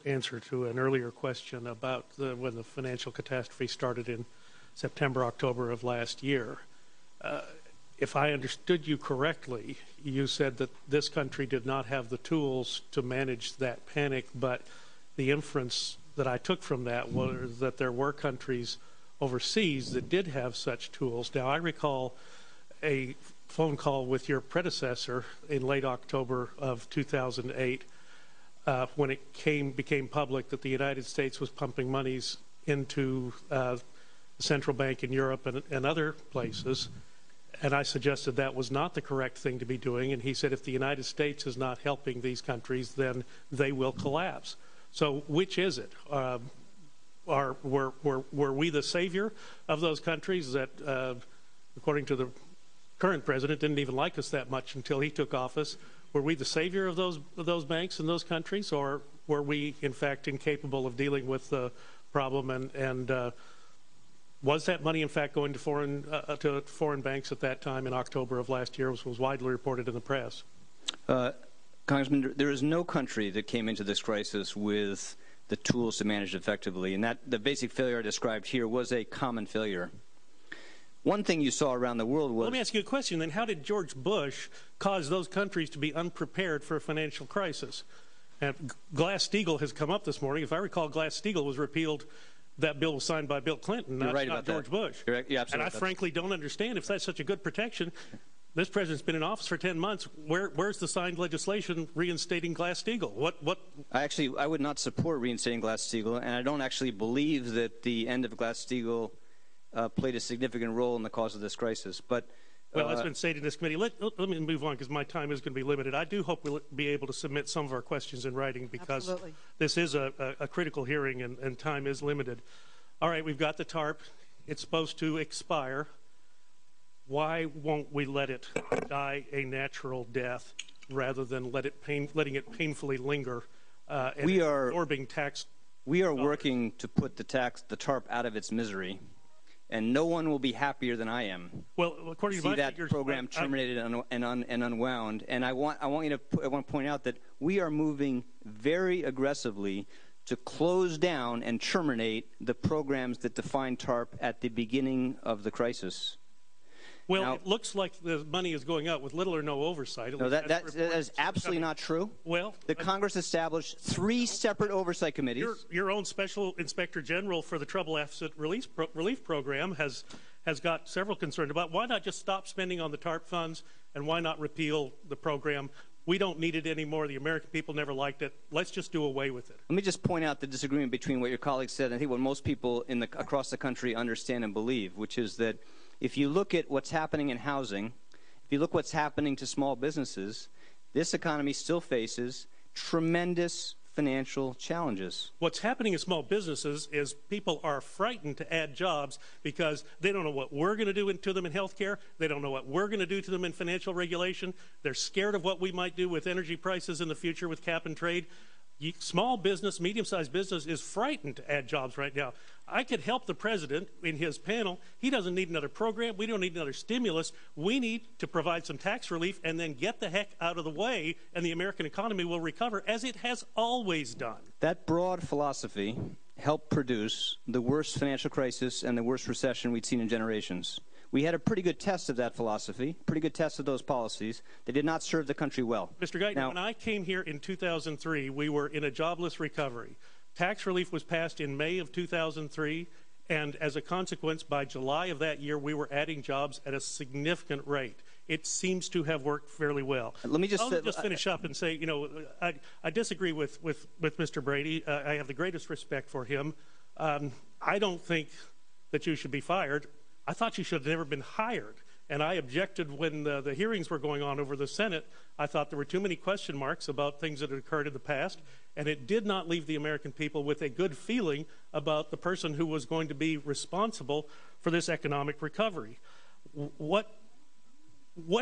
answer to an earlier question about when the financial catastrophe started in September, October of last year. If I understood you correctly, you said that this country did not have the tools to manage that panic, but the inference that I took from that was that there were countries overseas that did have such tools. Now, I recall a phone call with your predecessor in late October of 2008 when it became public that the United States was pumping monies into the central bank in Europe and other places. And I suggested that was not the correct thing to be doing. And he said, if the United States is not helping these countries, then they will collapse. So which is it? Were we the savior of those countries that, according to the current president, didn't even like us that much until he took office? Were we the savior of those banks in those countries, or were we, in fact, incapable of dealing with the problem? And was that money, in fact, going to foreign banks at that time in October of last year, which was widely reported in the press? Congressman, there is no country that came into this crisis with the tools to manage it effectively, and that the basic failure I described here was a common failure. One thing you saw around the world was... Let me ask you a question then. How did George Bush cause those countries to be unprepared for a financial crisis? And Glass-Steagall has come up this morning. If I recall, Glass-Steagall was repealed. That bill was signed by Bill Clinton, not George Bush. You're absolutely and I frankly don't understand if that's such a good protection. This president's been in office for 10 months. Where's the signed legislation reinstating Glass-Steagall? What? I would not support reinstating Glass-Steagall, and I don't actually believe that the end of Glass-Steagall played a significant role in the cause of this crisis. But well, that's been stated in this committee. Let me move on because my time is going to be limited. I do hope we'll be able to submit some of our questions in writing because this is a critical hearing and time is limited. All right, we've got the TARP. It's supposed to expire. Why won't we let it die a natural death rather than letting it painfully linger and absorbing tax? We are working to put the TARP out of its misery, and no one will be happier than I am. Well, according to my figures, that program terminated and unwound. And I want to point out that we are moving very aggressively to close down and terminate the programs that defined TARP at the beginning of the crisis. Well, now, it looks like the money is going out with little or no oversight. No, that is absolutely not true. Well, the Congress established 3 separate oversight committees. Your own Special Inspector General for the Trouble Asset Relief Program has got several concerns about why not just stop spending on the TARP funds and why not repeal the program. We don't need it anymore. The American people never liked it. Let's just do away with it. Let me just point out the disagreement between what your colleague said and I think what most people across the country understand and believe, which is that if you look at what's happening in housing, if you look what's happening to small businesses, this economy still faces tremendous financial challenges. What's happening in small businesses is people are frightened to add jobs because they don't know what we're going to do to them in health care. They don't know what we're going to do to them in financial regulation. They're scared of what we might do with energy prices in the future with cap and trade. Small business, medium-sized business is frightened to add jobs right now. I could help the president in his panel. He doesn't need another program. We don't need another stimulus. We need to provide some tax relief and then get the heck out of the way, and the American economy will recover as it has always done. That broad philosophy helped produce the worst financial crisis and the worst recession we'd seen in generations. We had a pretty good test of that philosophy, pretty good test of those policies. They did not serve the country well. Mr. Geithner, when I came here in 2003, we were in a jobless recovery. Tax relief was passed in May of 2003, and as a consequence, by July of that year, we were adding jobs at a significant rate. It seems to have worked fairly well. Let me just finish up and say, you know, I disagree with Mr. Brady. I have the greatest respect for him. I don't think that you should be fired. I thought you should have never been hired. And I objected when the hearings were going on over the Senate. I thought there were too many question marks about things that had occurred in the past, and it did not leave the American people with a good feeling about the person who was going to be responsible for this economic recovery. What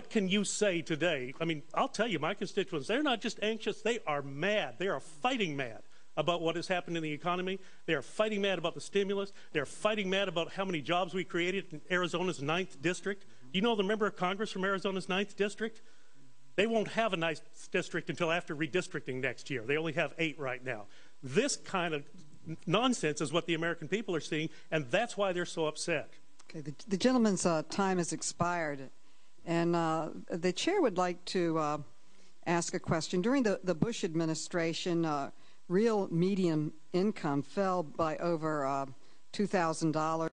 can you say today? I mean, I'll tell you, my constituents, they're not just anxious, they are mad. They are fighting mad about what has happened in the economy. They are fighting mad about the stimulus. They're fighting mad about how many jobs we created in Arizona's 9th district. You know the member of Congress from Arizona's 9th district? They won't have a 9th district until after redistricting next year. They only have 8 right now. This kind of nonsense is what the American people are seeing, and that's why they're so upset. Okay, the gentleman's time has expired, and the chair would like to ask a question. During the Bush administration, real median income fell by over $2,000.